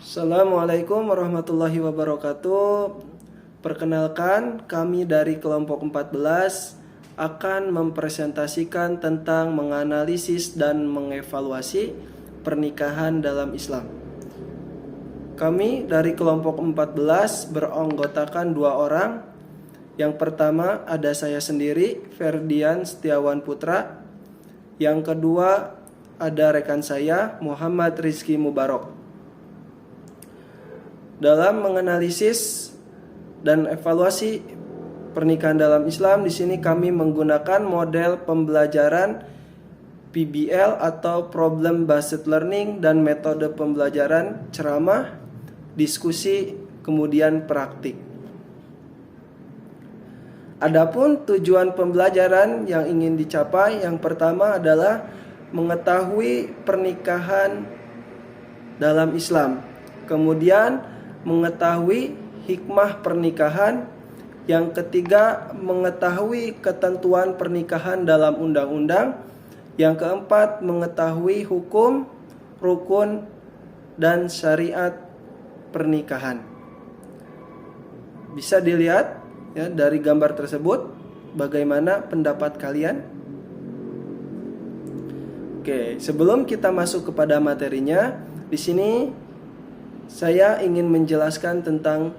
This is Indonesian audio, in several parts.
Assalamualaikum warahmatullahi wabarakatuh. Perkenalkan, kami dari kelompok 14 akan mempresentasikan tentang menganalisis dan mengevaluasi pernikahan dalam Islam. Kami dari kelompok 14 beranggotakan 2 orang. Yang pertama ada saya sendiri, Ferdian Setiawan Putra. Yang kedua ada rekan saya, Muhammad Rizky Mubarok. Dalam menganalisis dan evaluasi pernikahan dalam Islam, di sini kami menggunakan model pembelajaran PBL atau Problem Based Learning dan metode pembelajaran ceramah, diskusi, kemudian praktik. Adapun tujuan pembelajaran yang ingin dicapai, yang pertama adalah mengetahui pernikahan dalam Islam. Kemudian mengetahui hikmah pernikahan. Yang ketiga, mengetahui ketentuan pernikahan dalam undang-undang. Yang keempat, mengetahui hukum, rukun, dan syariat pernikahan. Bisa dilihat ya dari gambar tersebut, bagaimana pendapat kalian? Oke, sebelum kita masuk kepada materinya, di sini saya ingin menjelaskan tentang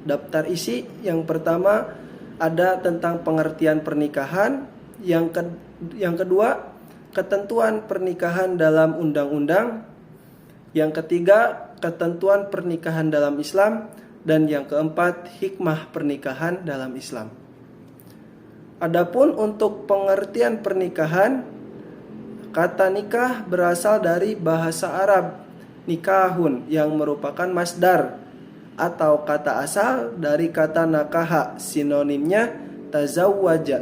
daftar isi. Yang pertama ada tentang pengertian pernikahan. Yang kedua, ketentuan pernikahan dalam undang-undang. Yang ketiga, ketentuan pernikahan dalam Islam. Dan yang keempat, hikmah pernikahan dalam Islam. Adapun untuk pengertian pernikahan, kata nikah berasal dari bahasa Arab nikahun yang merupakan masdar atau kata asal dari kata nakaha, sinonimnya tazawwaja.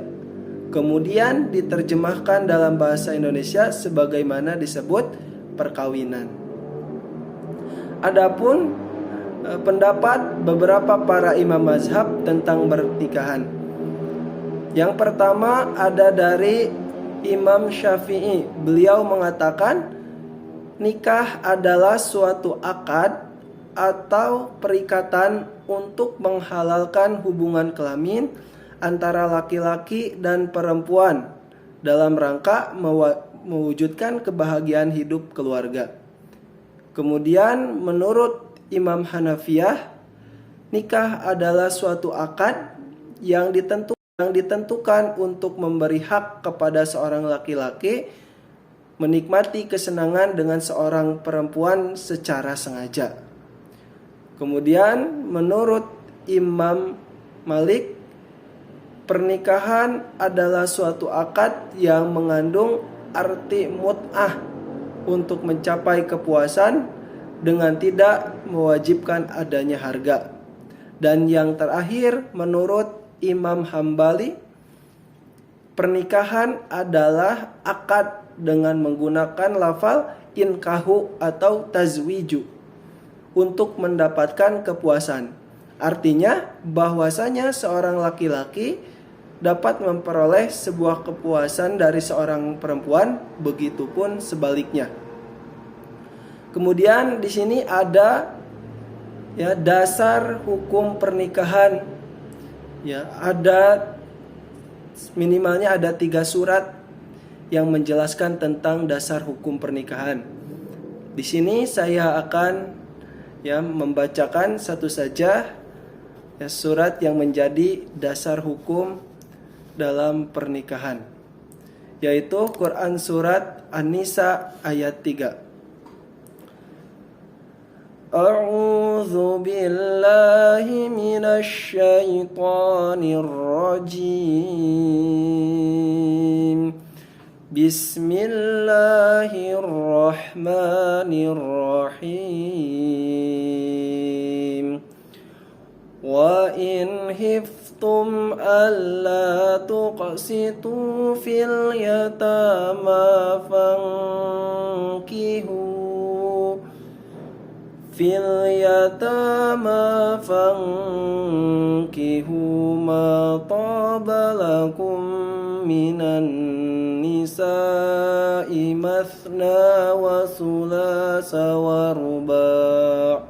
Kemudian diterjemahkan dalam bahasa Indonesia sebagaimana disebut perkawinan. Adapun pendapat beberapa para imam mazhab tentang pernikahan. Yang pertama ada dari Imam Syafi'i. Beliau mengatakan nikah adalah suatu akad atau perikatan untuk menghalalkan hubungan kelamin antara laki-laki dan perempuan dalam rangka mewujudkan kebahagiaan hidup keluarga. Kemudian menurut Imam Hanafiyah, nikah adalah suatu akad yang ditentukan untuk memberi hak kepada seorang laki-laki menikmati kesenangan dengan seorang perempuan secara sengaja. Kemudian menurut Imam Malik, pernikahan adalah suatu akad yang mengandung arti mut'ah untuk mencapai kepuasan dengan tidak mewajibkan adanya harga. Dan yang terakhir menurut Imam Hambali, pernikahan adalah akad dengan menggunakan lafal inkahu atau tazwiju untuk mendapatkan kepuasan. Artinya bahwasanya seorang laki-laki dapat memperoleh sebuah kepuasan dari seorang perempuan, begitupun sebaliknya. Kemudian di sini ada ya dasar hukum pernikahan. Ya, ada minimalnya ada 3 surat yang menjelaskan tentang dasar hukum pernikahan. Di sini saya akan ya membacakan satu saja ya surat yang menjadi dasar hukum dalam pernikahan, yaitu Quran surat An-Nisa ayat 3. A'udzu billahi minasy syaithanir rajim. Bismillahirrahmanirrahim. Wa in khiftum alla tuqsitu fil yatama fankihu ma taba lakum minan nisa'i mathna wa sulasa wa ruba'.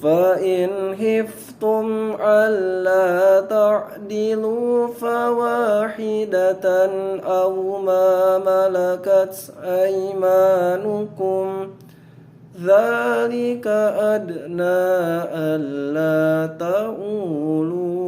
فإن خفتم ألا تعدلوا فواحدة أو ما ملكت أيمانكم ذلك أدنى ألا تعولوا.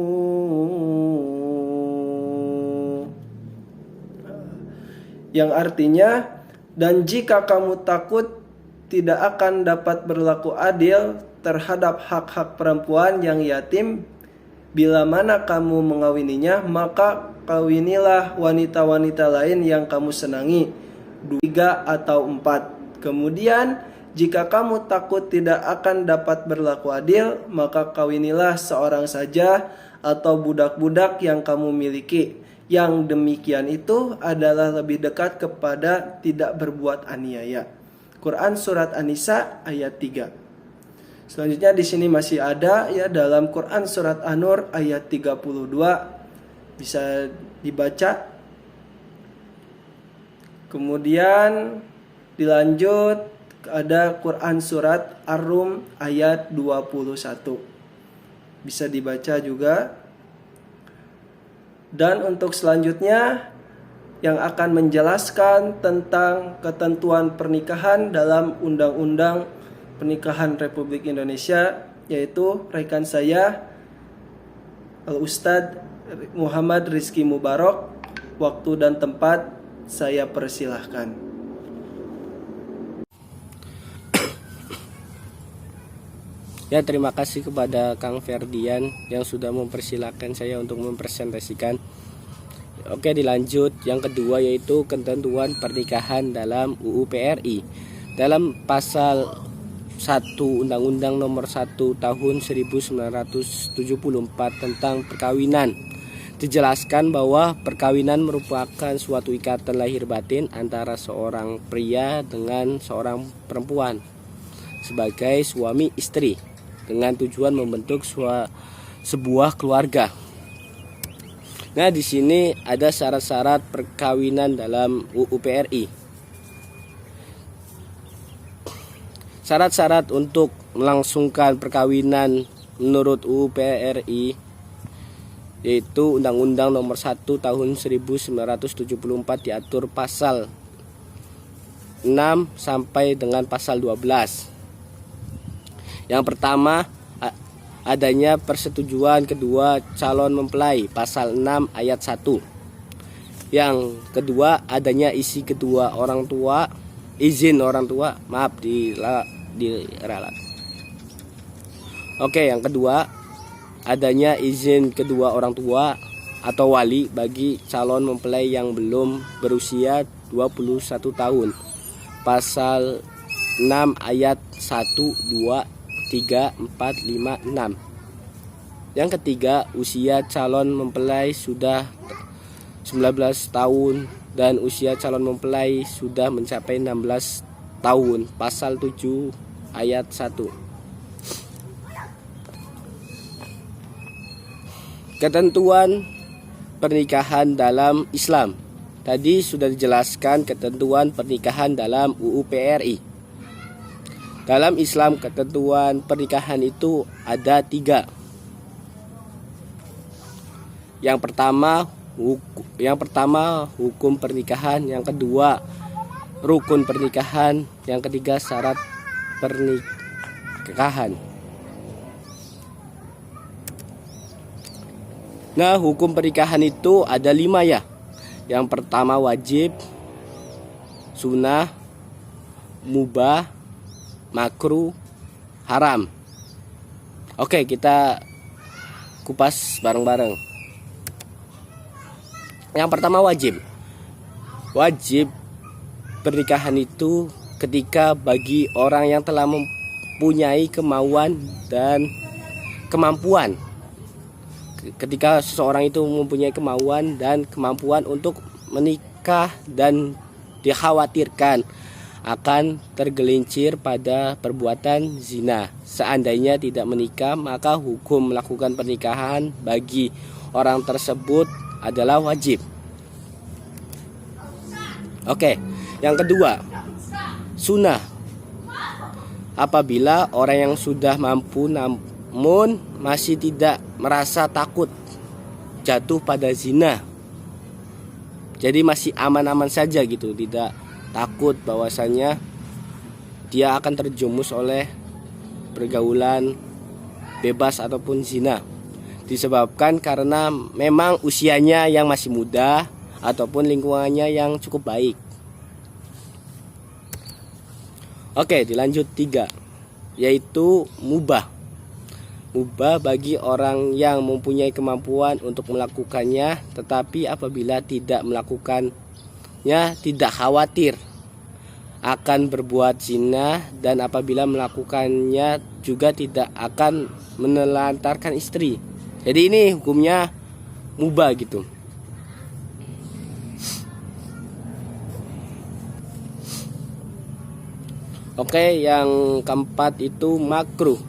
Yang artinya, dan jika kamu takut tidak akan dapat berlaku adil terhadap hak-hak perempuan yang yatim, bila mana kamu mengawininya, maka kawinilah wanita-wanita lain yang kamu senangi, 3 atau 4. Kemudian, jika kamu takut tidak akan dapat berlaku adil, maka kawinilah seorang saja atau budak-budak yang kamu miliki. Yang demikian itu adalah lebih dekat kepada tidak berbuat aniaya. Quran surat An-Nisa ayat 3. Selanjutnya di sini masih ada ya dalam Quran surat An-Nur ayat 32, bisa dibaca. Kemudian dilanjut ada Quran surat Ar-Rum ayat 21. Bisa dibaca juga. Dan untuk selanjutnya yang akan menjelaskan tentang ketentuan pernikahan dalam Undang-Undang Pernikahan Republik Indonesia, yaitu rekan saya Al-Ustadz Muhammad Rizky Mubarak. Waktu dan tempat saya persilahkan. Ya, terima kasih kepada Kang Ferdian yang sudah mempersilahkan saya untuk mempresentasikan. Oke, dilanjut. Yang kedua yaitu ketentuan pernikahan dalam UU PRI. Dalam pasal 1 Undang-Undang Nomor 1 Tahun 1974 tentang perkawinan, dijelaskan bahwa perkawinan merupakan suatu ikatan lahir batin antara seorang pria dengan seorang perempuan sebagai suami istri dengan tujuan membentuk sebuah keluarga. Nah, di sini ada syarat-syarat perkawinan dalam UU PRI. Syarat-syarat untuk melangsungkan perkawinan menurut UU PRI yaitu Undang-Undang Nomor 1 Tahun 1974 diatur pasal 6 sampai dengan pasal 12. Yang pertama, adanya persetujuan kedua calon mempelai, pasal 6 ayat 1. Yang kedua, adanya izin orang tua, diralat. Oke, yang kedua, adanya izin kedua orang tua atau wali bagi calon mempelai yang belum berusia 21 tahun. Pasal 6 ayat 1, 2, 3, 4, 5, 6. Yang ketiga, usia calon mempelai sudah 19 tahun dan usia calon mempelai sudah mencapai 16 tahun. Pasal 7 ayat 1. Ketentuan pernikahan dalam Islam. Tadi sudah dijelaskan ketentuan pernikahan dalam UU PRI. Dalam Islam, ketentuan pernikahan itu ada 3. Yang pertama hukum pernikahan, yang kedua rukun pernikahan, yang ketiga syarat pernikahan. Nah, hukum pernikahan itu ada 5 ya. Yang pertama wajib, sunnah, mubah, makruh, haram. Oke, kita kupas bareng-bareng. Yang pertama wajib. Wajib pernikahan itu ketika bagi orang yang telah mempunyai kemauan dan kemampuan. Ketika seseorang itu mempunyai kemauan dan kemampuan untuk menikah dan dikhawatirkan akan tergelincir pada perbuatan zina. Seandainya tidak menikah, maka hukum melakukan pernikahan bagi orang tersebut adalah wajib. Oke, yang kedua, sunnah. apabila orang yang sudah mampu namun masih tidak merasa takut jatuh pada zina. Jadi masih aman-aman saja gitu, tidak takut bahwasanya dia akan terjumus oleh pergaulan bebas ataupun zina. Disebabkan karena memang usianya yang masih muda ataupun lingkungannya yang cukup baik. Oke, dilanjut 3, yaitu mubah. Mubah bagi orang yang mempunyai kemampuan untuk melakukannya, tetapi apabila tidak melakukannya tidak khawatir akan berbuat zina, dan apabila melakukannya juga tidak akan menelantarkan istri. Jadi ini hukumnya mubah gitu. Oke, yang keempat itu makruh.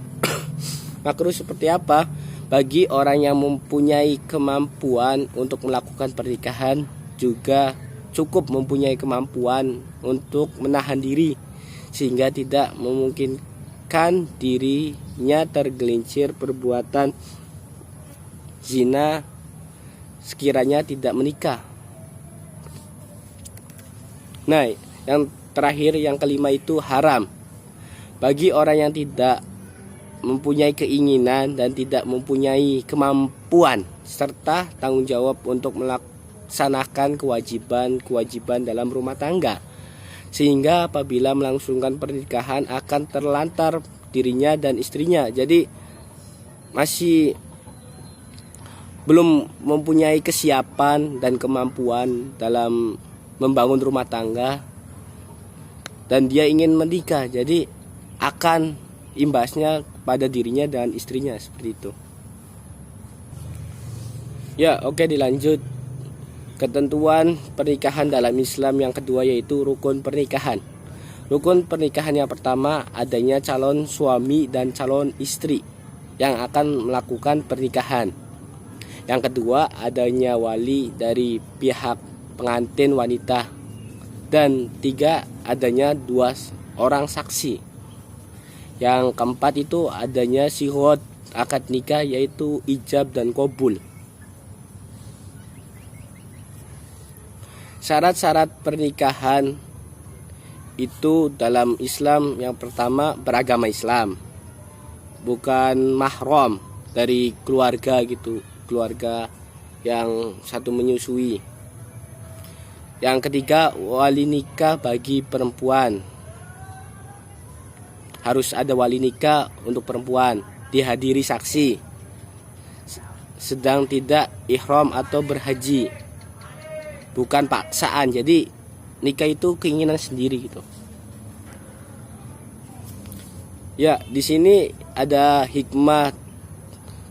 Makruh seperti apa? Bagi orang yang mempunyai kemampuan untuk melakukan pernikahan, juga cukup mempunyai kemampuan untuk menahan diri sehingga tidak memungkinkan dirinya tergelincir perbuatan zina sekiranya tidak menikah. Nah, yang terakhir, yang kelima itu haram. Bagi orang yang tidak mempunyai keinginan dan tidak mempunyai kemampuan serta tanggung jawab untuk melaksanakan kewajiban dalam rumah tangga, sehingga apabila melangsungkan pernikahan akan terlantar dirinya dan istrinya. Jadi masih belum mempunyai kesiapan dan kemampuan dalam membangun rumah tangga dan dia ingin menikah, jadi akan imbasnya pada dirinya dan istrinya seperti itu. Ya, oke, dilanjut. Ketentuan pernikahan dalam Islam yang kedua yaitu rukun pernikahan. Rukun pernikahan yang pertama adanya calon suami dan calon istri yang akan melakukan pernikahan. Yang kedua adanya wali dari pihak pengantin wanita. Dan 3 adanya 2 orang saksi. Yang keempat itu adanya sihot akad nikah yaitu ijab dan qabul. Syarat-syarat pernikahan itu dalam Islam yang pertama beragama Islam, bukan mahram dari keluarga gitu, keluarga yang satu menyusui. Yang ketiga wali nikah bagi perempuan. Harus ada wali nikah untuk perempuan, dihadiri saksi, sedang tidak ihram atau berhaji, bukan paksaan. Jadi nikah itu keinginan sendiri gitu. Ya, di sini ada hikmah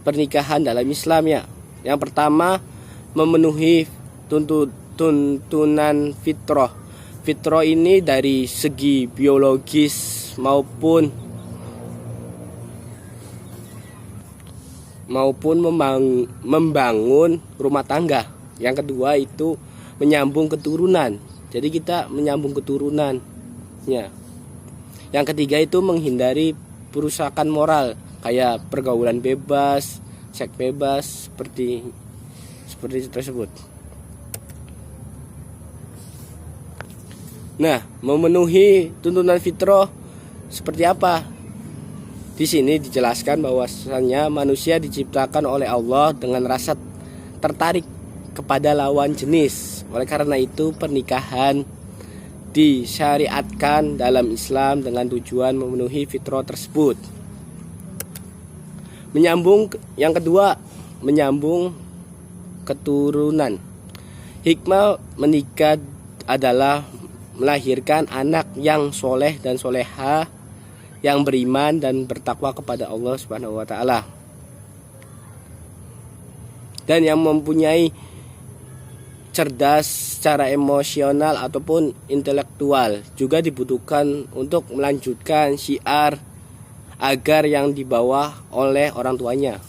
pernikahan dalam Islam ya. Yang pertama, memenuhi tuntunan fitrah. Fitrah ini dari segi biologis maupun membangun rumah tangga. Yang kedua itu menyambung keturunan. Jadi kita menyambung keturunan ya. Yang ketiga itu menghindari perusakan moral kayak pergaulan bebas, seks bebas seperti tersebut. Nah, memenuhi tuntunan fitrah seperti apa? Di sini dijelaskan bahwasannya manusia diciptakan oleh Allah dengan rasa tertarik kepada lawan jenis. Oleh karena itu pernikahan disyariatkan dalam Islam dengan tujuan memenuhi fitrah tersebut. Yang kedua, menyambung keturunan. Hikmah menikah adalah melahirkan anak yang soleh dan soleha, yang beriman dan bertakwa kepada Allah Subhanahu wa Ta'ala, dan yang mempunyai cerdas secara emosional ataupun intelektual. Juga dibutuhkan untuk melanjutkan syiar agar yang dibawa oleh orang tuanya.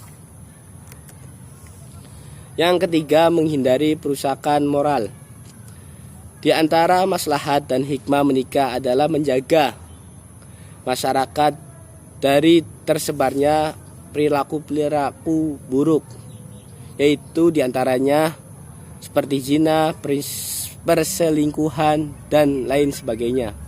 Yang ketiga, menghindari perusakan moral. Di antara maslahat dan hikmah menikah adalah menjaga masyarakat dari tersebarnya perilaku-perilaku buruk, yaitu diantaranya seperti zina, perselingkuhan, dan lain sebagainya.